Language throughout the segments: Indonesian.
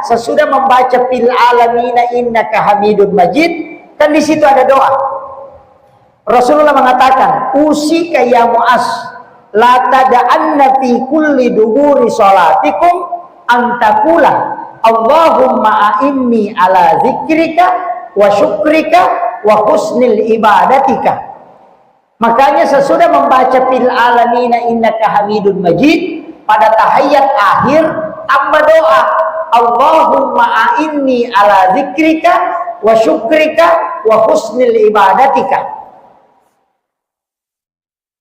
sesudah membaca fil alamina innaka hamidun majid, kan di situ ada doa. Rasulullah mengatakan, usika ya Mu'az, la tada'anna fi kulli duburi sholatikum antakula Allahumma a'inni ala zikrika wa syukrika wa husnil ibadatika. Makanya sesudah membaca fil alamina innaka hamidun majid, pada tahiyat akhir tambah doa, Allahumma a'inni ala zikrika wa syukrika wa husnil ibadatika.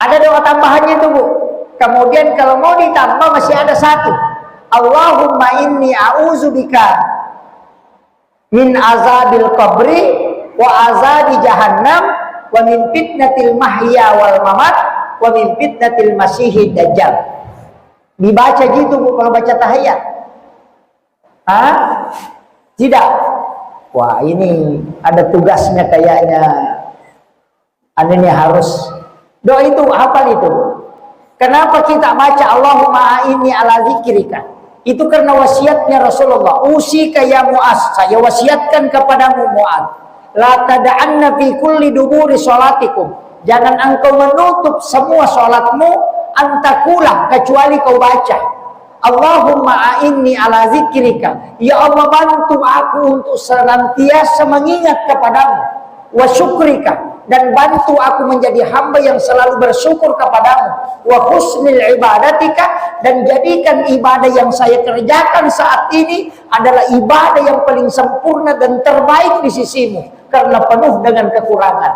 Ada doa tambahannya itu, Bu. Kemudian kalau mau ditambah masih ada satu, Allahumma inni a'udzubika min azabil qabri wa azabi jahannam wa min fitnatil mahya wal mamat wa min fitnatil masihid dajjal. Dibaca gitu, Bu, kalau baca tahiyat. Hah? Tidak. Wah, ini ada tugasnya kayaknya. Ini harus doa itu, hafal itu. Kenapa kita baca Allahumma a'inni ala zikrika? Itu karena wasiatnya Rasulullah. Usika ya Mu'az, saya wasiatkan kepadamu Mu'az, la tada'anna fi kulli duburi sholatikum, jangan engkau menutup semua sholatmu antakulah, kecuali kau baca Allahumma a'inni ala zikrika, ya Allah bantu aku untuk senantiasa mengingat kepadamu, wa syukrika, dan bantu aku menjadi hamba yang selalu bersyukur kepadamu, wa husnil ibadatika, dan jadikan ibadah yang saya kerjakan saat ini adalah ibadah yang paling sempurna dan terbaik di sisimu, karena penuh dengan kekurangan.